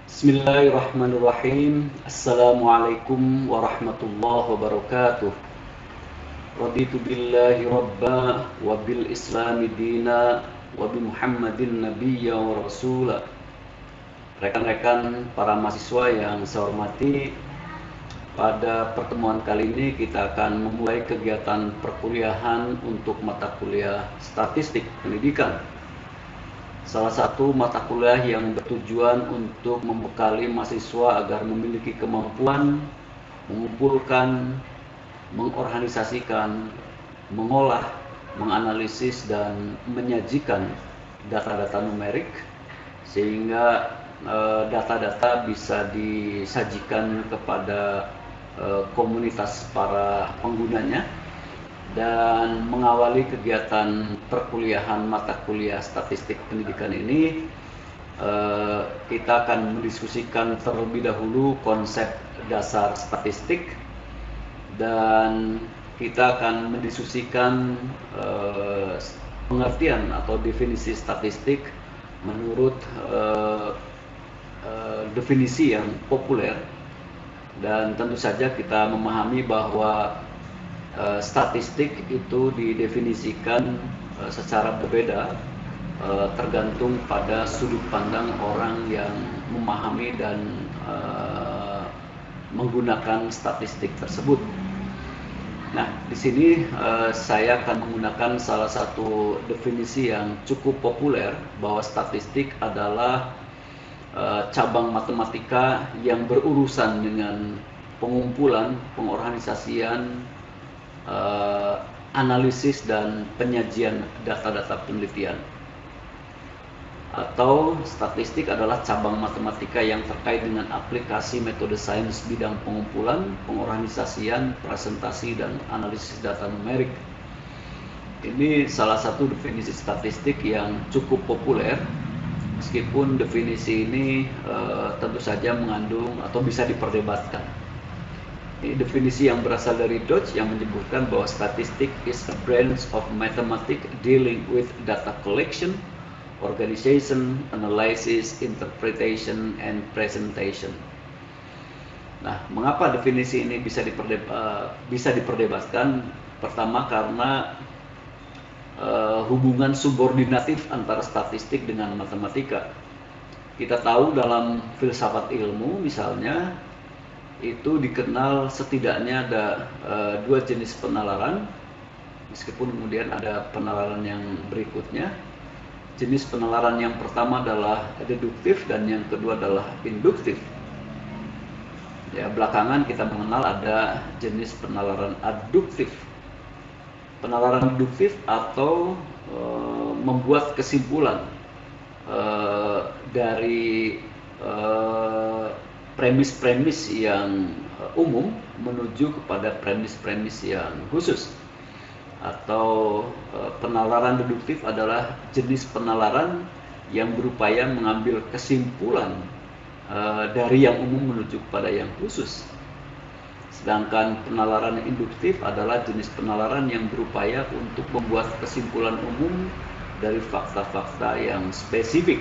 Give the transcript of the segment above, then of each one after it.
Bismillahirrahmanirrahim. Assalamualaikum warahmatullahi wabarakatuh. Raditu billahi rabba wa bil islami dina wa bi Muhammadin nabiyya wa rasula. Rekan-rekan para mahasiswa yang saya hormati, pada pertemuan kali ini kita akan memulai kegiatan perkuliahan untuk mata kuliah statistik pendidikan. Salah satu mata kuliah yang bertujuan untuk membekali mahasiswa agar memiliki kemampuan mengumpulkan, mengorganisasikan, mengolah, menganalisis, dan menyajikan data-data numerik sehingga data-data bisa disajikan kepada komunitas para penggunanya. Dan mengawali kegiatan perkuliahan mata kuliah statistik pendidikan ini, kita akan mendiskusikan terlebih dahulu konsep dasar statistik, dan kita akan mendiskusikan pengertian atau definisi statistik menurut definisi yang populer. Dan tentu saja kita memahami bahwa statistik itu didefinisikan secara berbeda tergantung pada sudut pandang orang yang memahami dan menggunakan statistik tersebut. Nah, di sini saya akan menggunakan salah satu definisi yang cukup populer bahwa statistik adalah cabang matematika yang berurusan dengan pengumpulan, pengorganisasian, analisis dan penyajian data-data penelitian. Atau statistik adalah cabang matematika yang terkait dengan aplikasi metode sains bidang pengumpulan, pengorganisasian, presentasi, dan analisis data numerik. Ini salah satu definisi statistik yang cukup populer, meskipun definisi ini tentu saja mengandung atau bisa diperdebatkan. Ini definisi yang berasal dari Dodge yang menyebutkan bahwa statistik is a branch of mathematics dealing with data collection, organization, analysis, interpretation, and presentation. Nah, mengapa definisi ini bisa diperdebatkan? Pertama, karena hubungan subordinatif antara statistik dengan matematika. Kita tahu dalam filsafat ilmu misalnya, itu dikenal setidaknya ada dua jenis penalaran, meskipun kemudian ada penalaran yang berikutnya. Jenis penalaran yang pertama adalah deduktif dan yang kedua adalah induktif. Ya, belakangan kita mengenal ada jenis penalaran aduktif. Penalaran deduktif atau membuat kesimpulan dari premis-premis yang umum menuju kepada premis-premis yang khusus. Atau penalaran deduktif adalah jenis penalaran yang berupaya mengambil kesimpulan dari yang umum menuju kepada yang khusus. Sedangkan penalaran induktif adalah jenis penalaran yang berupaya untuk membuat kesimpulan umum dari fakta-fakta yang spesifik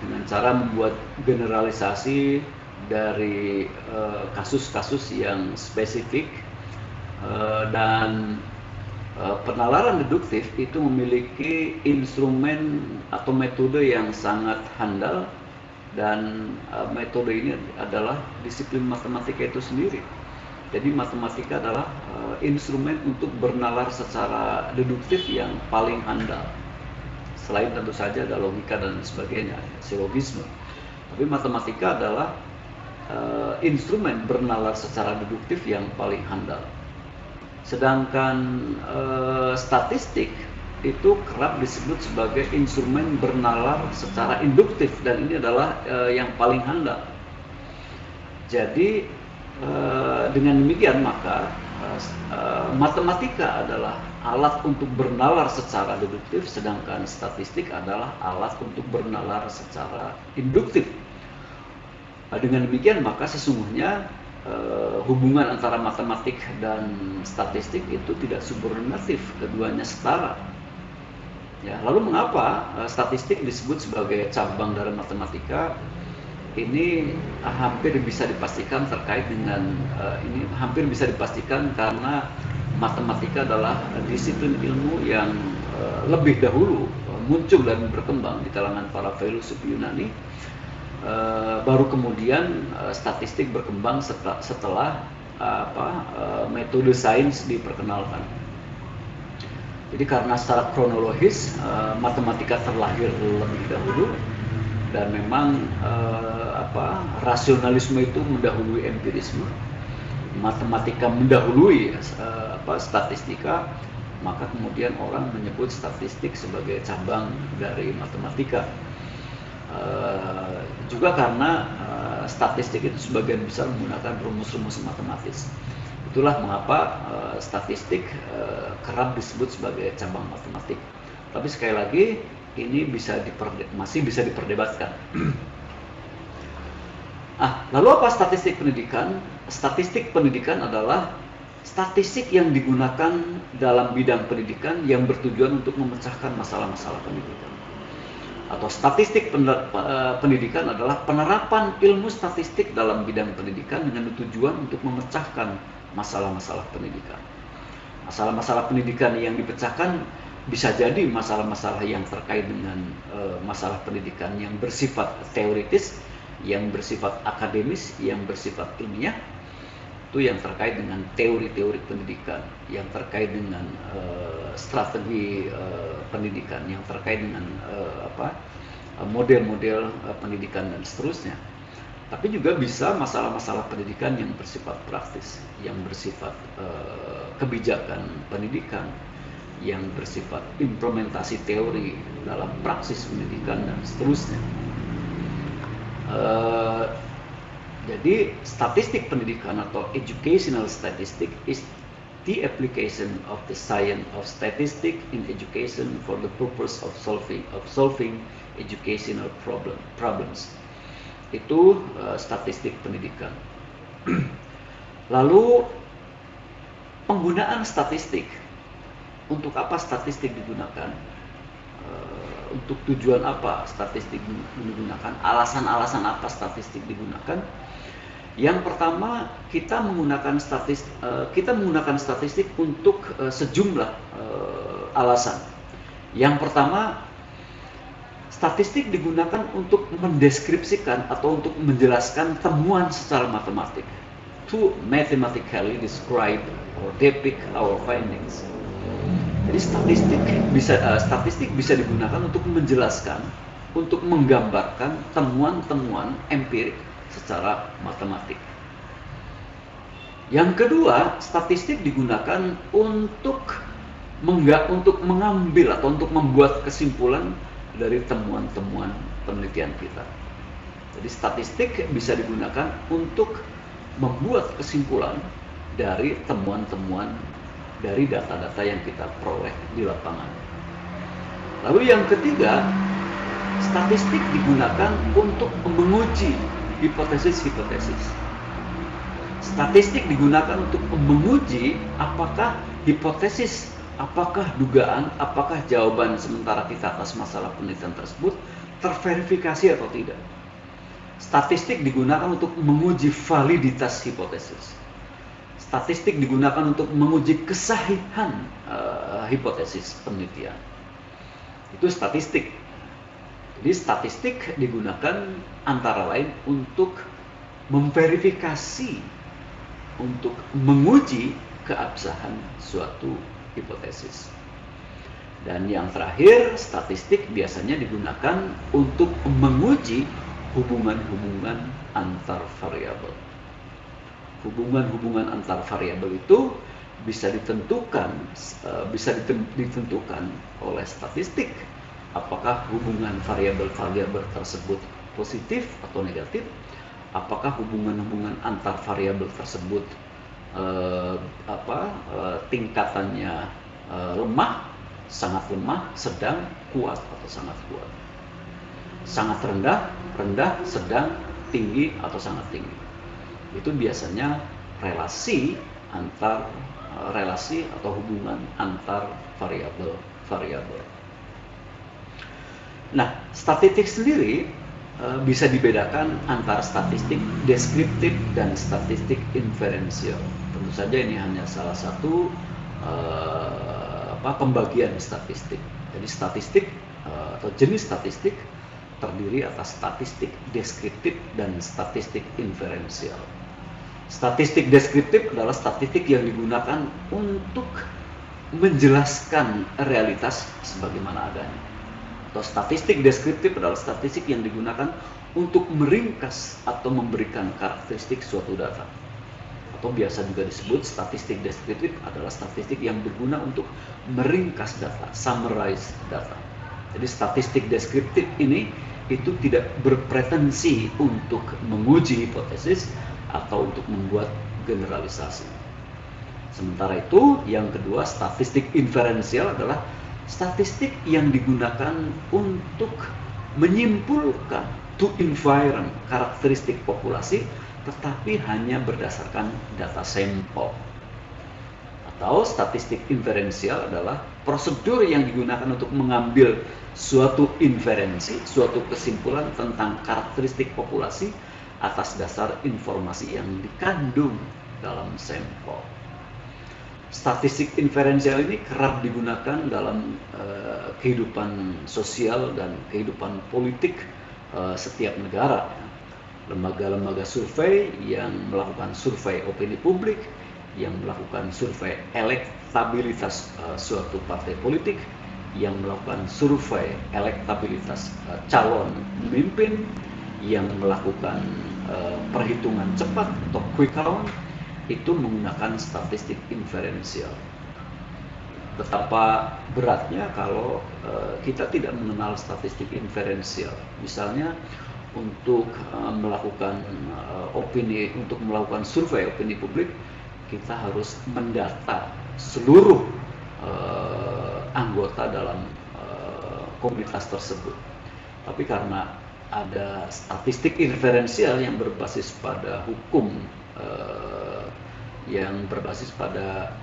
dengan cara membuat generalisasi dari kasus-kasus yang spesifik. Dan penalaran deduktif itu memiliki instrumen atau metode yang sangat handal, dan metode ini adalah disiplin matematika itu sendiri. Jadi matematika adalah instrumen untuk bernalar secara deduktif yang paling handal. Selain tentu saja ada logika dan sebagainya, silogisme. Tapi matematika adalah instrumen bernalar secara deduktif yang paling handal. Sedangkan statistik itu kerap disebut sebagai instrumen bernalar secara induktif, dan ini adalah yang paling handal. Jadi dengan demikian maka matematika adalah alat untuk bernalar secara deduktif, sedangkan statistik adalah alat untuk bernalar secara induktif. Dengan demikian maka sesungguhnya hubungan antara matematik dan statistik itu tidak subordinatif, keduanya setara. Ya, lalu mengapa statistik disebut sebagai cabang dari matematika? ini hampir bisa dipastikan terkait dengan ini hampir bisa dipastikan karena matematika adalah disiplin ilmu yang lebih dahulu muncul dan berkembang di kalangan para filosof Yunani. Baru kemudian statistik berkembang setelah metode sains diperkenalkan. Jadi karena secara kronologis matematika terlahir lebih dahulu, dan memang rasionalisme itu mendahului empirisme, matematika mendahului statistika, maka kemudian orang menyebut statistik sebagai cabang dari matematika. Juga karena statistik itu sebagian besar menggunakan rumus-rumus matematis. Itulah mengapa statistik kerap disebut sebagai cabang matematik. Tapi sekali lagi ini masih bisa diperdebatkan. Lalu apa statistik pendidikan? Statistik pendidikan adalah statistik yang digunakan dalam bidang pendidikan yang bertujuan untuk memecahkan masalah-masalah pendidikan. Atau statistik pendidikan adalah penerapan ilmu statistik dalam bidang pendidikan dengan tujuan untuk memecahkan masalah-masalah pendidikan. Masalah-masalah pendidikan yang dipecahkan bisa jadi masalah-masalah yang terkait dengan masalah pendidikan yang bersifat teoritis, yang bersifat akademis, yang bersifat ilmiah. Itu yang terkait dengan teori-teori pendidikan, yang terkait dengan strategi pendidikan, yang terkait dengan model-model pendidikan dan seterusnya. Tapi juga bisa masalah-masalah pendidikan yang bersifat praktis, yang bersifat kebijakan pendidikan, yang bersifat implementasi teori dalam praksis pendidikan dan seterusnya. Jadi statistik pendidikan atau educational statistics is the application of the science of statistics in education for the purpose of solving educational problems. Itu statistik pendidikan. Lalu penggunaan statistik, untuk apa statistik digunakan? Untuk tujuan apa statistik digunakan? Alasan-alasan apa statistik digunakan? Yang pertama, kita menggunakan statistik untuk sejumlah alasan. Yang pertama, statistik digunakan untuk mendeskripsikan atau untuk menjelaskan temuan secara matematik. To mathematically describe or depict our findings. Jadi statistik bisa digunakan untuk menjelaskan, untuk menggambarkan temuan-temuan empirik secara matematik. Yang kedua, statistik digunakan untuk mengambil atau untuk membuat kesimpulan dari temuan-temuan penelitian kita. Jadi statistik bisa digunakan untuk membuat kesimpulan dari temuan-temuan dari data-data yang kita peroleh di lapangan. Lalu yang ketiga, statistik digunakan untuk menguji hipotesis-hipotesis. Statistik digunakan untuk menguji apakah hipotesis, apakah dugaan, apakah jawaban sementara kita atas masalah penelitian tersebut terverifikasi atau tidak. Statistik digunakan untuk menguji validitas hipotesis. Statistik digunakan untuk menguji kesahihan hipotesis penelitian. Itu statistik. Jadi statistik digunakan antara lain untuk memverifikasi, untuk menguji keabsahan suatu hipotesis. Dan yang terakhir, statistik biasanya digunakan untuk menguji hubungan-hubungan antar variabel. Hubungan-hubungan antar variabel itu bisa ditentukan oleh statistik. Apakah hubungan variabel-variabel tersebut positif atau negatif? Apakah hubungan-hubungan antar variabel tersebut tingkatannya lemah, sangat lemah, sedang, kuat atau sangat kuat? Sangat rendah, sedang, tinggi atau sangat tinggi. Itu biasanya relasi atau hubungan antar variabel-variabel. Nah, statistik sendiri bisa dibedakan antara statistik deskriptif dan statistik inferensial. Tentu saja ini hanya salah satu pembagian statistik. Jadi statistik atau jenis statistik terdiri atas statistik deskriptif dan statistik inferensial. Statistik deskriptif adalah statistik yang digunakan untuk menjelaskan realitas sebagaimana adanya. Atau statistik deskriptif adalah statistik yang digunakan untuk meringkas atau memberikan karakteristik suatu data. Atau biasa juga disebut statistik deskriptif adalah statistik yang berguna untuk meringkas data, summarize data. Jadi statistik deskriptif ini itu tidak berpretensi untuk menguji hipotesis atau untuk membuat generalisasi. Sementara itu, yang kedua, statistik inferensial adalah statistik yang digunakan untuk menyimpulkan, to infer karakteristik populasi, tetapi hanya berdasarkan data sampel. Atau statistik inferensial adalah prosedur yang digunakan untuk mengambil suatu inferensi, suatu kesimpulan tentang karakteristik populasi atas dasar informasi yang dikandung dalam sampel. Statistik inferensial ini kerap digunakan dalam kehidupan sosial dan kehidupan politik setiap negara. Lembaga-lembaga survei yang melakukan survei opini publik, yang melakukan survei elektabilitas suatu partai politik, yang melakukan survei elektabilitas calon pemimpin, yang melakukan perhitungan cepat atau quick count, itu menggunakan statistik inferensial. Betapa beratnya kalau kita tidak mengenal statistik inferensial. Misalnya untuk melakukan untuk melakukan survei opini publik, kita harus mendata seluruh anggota dalam komunitas tersebut. Tapi karena ada statistik inferensial yang berbasis pada hukum, yang berbasis pada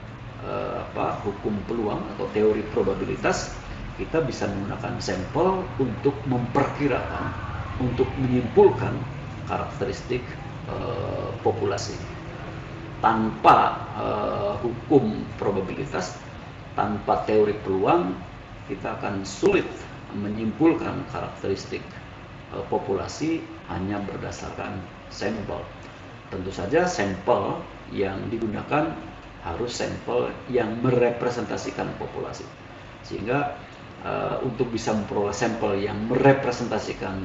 hukum peluang atau teori probabilitas, kita bisa menggunakan sampel untuk memperkirakan, untuk menyimpulkan karakteristik populasi. Tanpa hukum probabilitas, tanpa teori peluang, kita akan sulit menyimpulkan karakteristik populasi hanya berdasarkan sampel. Tentu saja sampel yang digunakan harus sampel yang merepresentasikan populasi. Sehingga untuk bisa memperoleh sampel yang merepresentasikan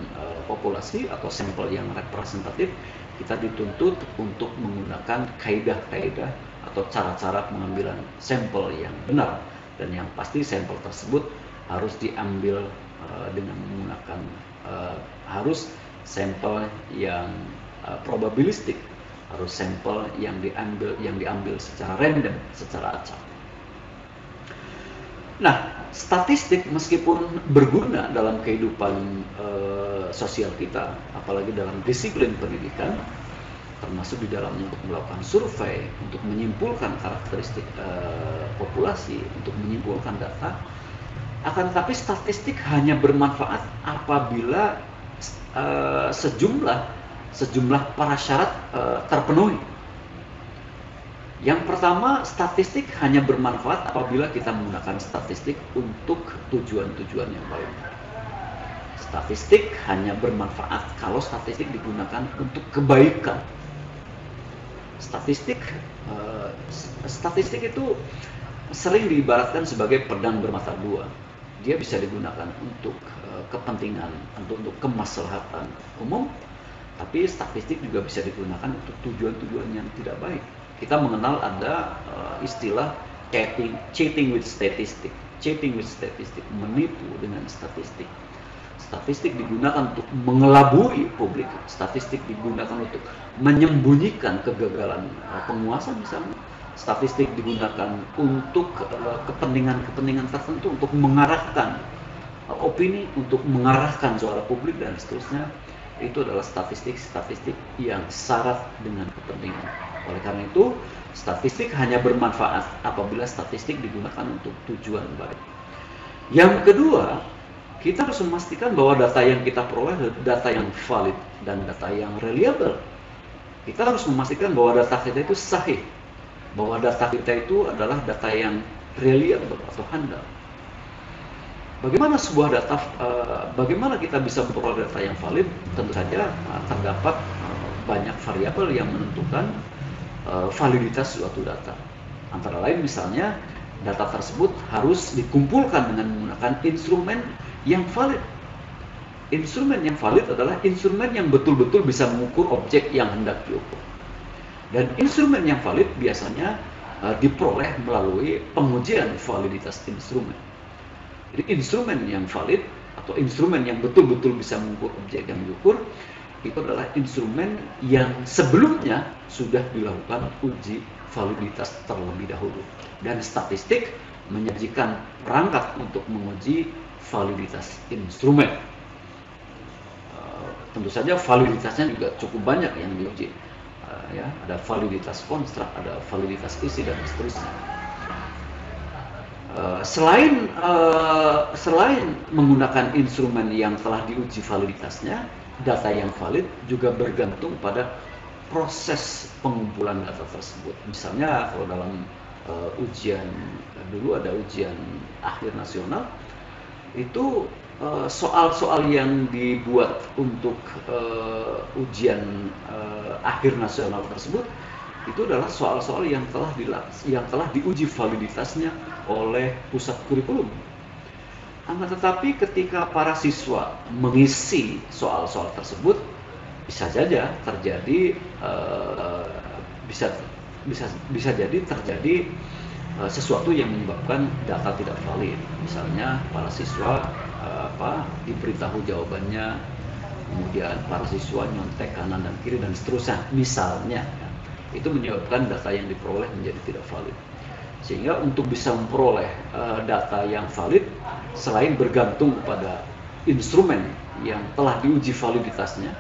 populasi atau sampel yang representatif, kita dituntut untuk menggunakan kaidah-kaidah atau cara-cara pengambilan sampel yang benar, dan yang pasti sampel tersebut harus diambil dengan menggunakan harus sampel yang probabilistik, harus sampel yang diambil secara random, secara acak. Nah, statistik meskipun berguna dalam kehidupan sosial kita, apalagi dalam disiplin pendidikan, termasuk di dalamnya untuk melakukan survei, untuk menyimpulkan karakteristik populasi, untuk menyimpulkan data, akan tetapi statistik hanya bermanfaat apabila sejumlah prasyarat terpenuhi. Yang pertama, statistik hanya bermanfaat apabila kita menggunakan statistik untuk tujuan-tujuan yang baik. Statistik hanya bermanfaat kalau statistik digunakan untuk kebaikan. Statistik itu sering diibaratkan sebagai pedang bermata dua. Dia bisa digunakan untuk kepentingan, untuk kemaslahatan umum, tapi statistik juga bisa digunakan untuk tujuan-tujuan yang tidak baik. Kita mengenal ada istilah cheating with statistic, menipu dengan statistik. Statistik digunakan untuk mengelabui publik, statistik digunakan untuk menyembunyikan kegagalan penguasa misalnya. Statistik digunakan untuk kepentingan tertentu, untuk mengarahkan opini, untuk mengarahkan suara publik dan seterusnya. Itu adalah statistik yang syarat dengan kepentingan. Oleh karena itu, statistik hanya bermanfaat apabila statistik digunakan untuk tujuan baik. Yang kedua, kita harus memastikan bahwa data yang kita peroleh adalah data yang valid dan data yang reliable. Kita harus memastikan bahwa data kita itu sahih, bahwa data kita itu adalah data yang reliable atau handal. Bagaimana bagaimana kita bisa memperoleh data yang valid? Tentu saja terdapat banyak variabel yang menentukan validitas suatu data. Antara lain misalnya data tersebut harus dikumpulkan dengan menggunakan instrumen yang valid. Instrumen yang valid adalah instrumen yang betul-betul bisa mengukur objek yang hendak diukur. Dan instrumen yang valid biasanya diperoleh melalui pengujian validitas instrumen. Jadi instrumen yang valid atau instrumen yang betul-betul bisa mengukur objek yang diukur itu adalah instrumen yang sebelumnya sudah dilakukan uji validitas terlebih dahulu. Dan statistik menyajikan perangkat untuk menguji validitas instrumen. Tentu saja validitasnya juga cukup banyak yang diuji. Ya, ada validitas konstruk, ada validitas isi dan seterusnya. Selain menggunakan instrumen yang telah diuji validitasnya, data yang valid juga bergantung pada proses pengumpulan data tersebut. Misalnya kalau dalam ujian dulu ada ujian akhir nasional, itu soal-soal yang dibuat untuk ujian akhir nasional tersebut itu adalah soal-soal yang telah diuji validitasnya oleh pusat kurikulum. Tetapi ketika para siswa mengisi soal-soal tersebut, bisa saja terjadi bisa jadi terjadi sesuatu yang menyebabkan data tidak valid. Misalnya para siswa diberitahu jawabannya, kemudian para siswa nyontek kanan dan kiri dan seterusnya. Misalnya, itu menyebabkan data yang diperoleh menjadi tidak valid. Sehingga untuk bisa memperoleh data yang valid, selain bergantung pada instrumen yang telah diuji validitasnya,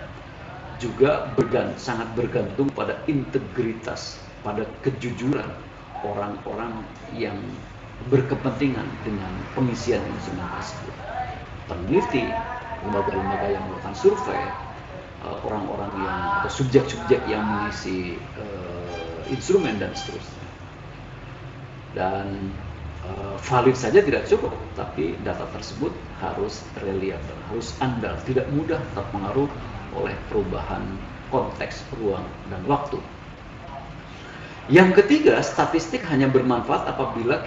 juga sangat bergantung pada integritas, pada kejujuran orang-orang yang berkepentingan dengan pengisian instrumen tersebut. Peneliti, lembaga-lembaga yang melakukan survei, orang-orang atau subjek-subjek yang mengisi instrumen dan seterusnya. Dan valid saja tidak cukup, tapi data tersebut harus reliable, harus andal, tidak mudah terpengaruh oleh perubahan konteks, ruang, dan waktu. Yang ketiga, statistik hanya bermanfaat apabila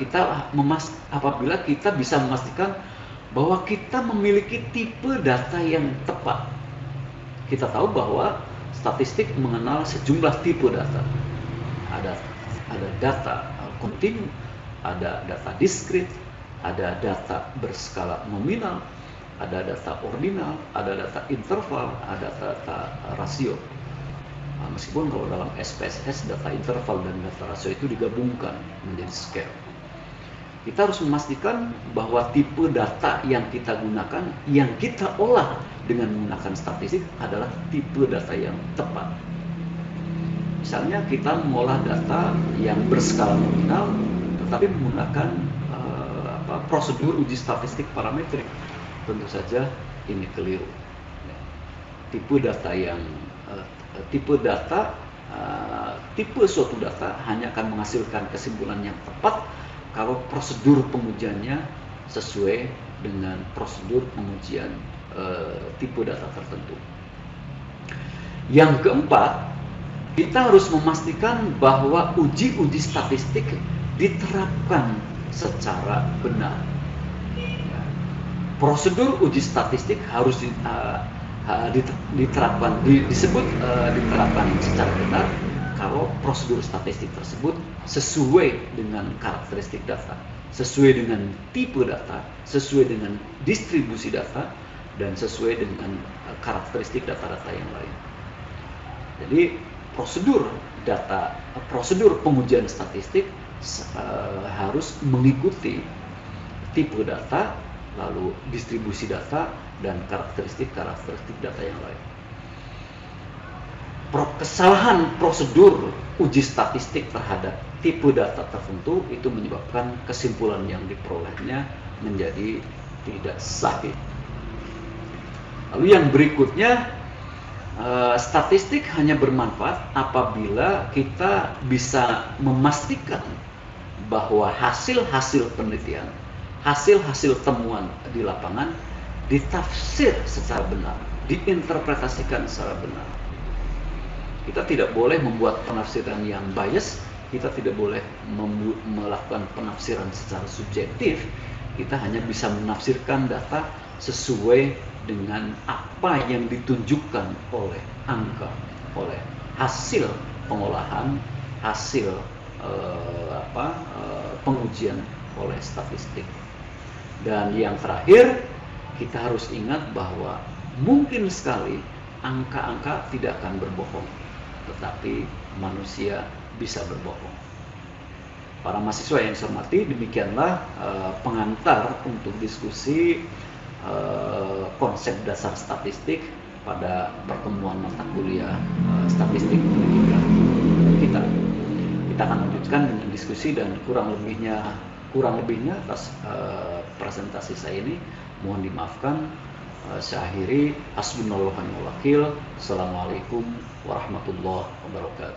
kita bisa memastikan bahwa kita memiliki tipe data yang tepat. Kita tahu bahwa statistik mengenal sejumlah tipe data. Ada data kontinu, ada data diskrit, ada data berskala nominal, ada data ordinal, ada data interval, ada data rasio. Meskipun kalau dalam SPSS data interval dan data rasio itu digabungkan menjadi scale. Kita harus memastikan bahwa tipe data yang kita gunakan, yang kita olah dengan menggunakan statistik adalah tipe data yang tepat. Misalnya kita mengolah data yang berskala nominal, tetapi menggunakan prosedur uji statistik parametrik. Tentu saja ini keliru. Tipe suatu data hanya akan menghasilkan kesimpulan yang tepat kalau prosedur pengujiannya sesuai dengan prosedur pengujian tipe data tertentu. Yang keempat, kita harus memastikan bahwa uji-uji statistik diterapkan secara benar. Prosedur uji statistik harus diterapkan secara benar kalau prosedur statistik tersebut sesuai dengan karakteristik data, sesuai dengan tipe data, sesuai dengan distribusi data, dan sesuai dengan karakteristik data-data yang lain. Jadi prosedur pengujian statistik harus mengikuti tipe data, lalu distribusi data, dan karakteristik data yang lain. Kesalahan prosedur uji statistik terhadap tipe data tertentu itu menyebabkan kesimpulan yang diperolehnya menjadi tidak sahih. Lalu yang berikutnya, statistik hanya bermanfaat apabila kita bisa memastikan bahwa hasil-hasil penelitian, hasil-hasil temuan di lapangan ditafsir secara benar, diinterpretasikan secara benar. Kita tidak boleh membuat penafsiran yang bias, kita tidak boleh melakukan penafsiran secara subjektif. Kita hanya bisa menafsirkan data sesuai dengan apa yang ditunjukkan oleh angka, oleh hasil pengolahan, hasil pengujian oleh statistik. Dan yang terakhir, kita harus ingat bahwa mungkin sekali angka-angka tidak akan berbohong, tetapi manusia bisa berbohong. Para mahasiswa yang saya hormati, demikianlah pengantar untuk diskusi konsep dasar statistik pada pertemuan mata kuliah statistik pendidikan kita. Kita akan lanjutkan dengan diskusi, dan kurang lebihnya atas presentasi saya ini mohon dimaafkan. Saya akhiri, hasbunallahu wa ni'mal wakil. Assalamualaikum warahmatullahi wabarakatuh.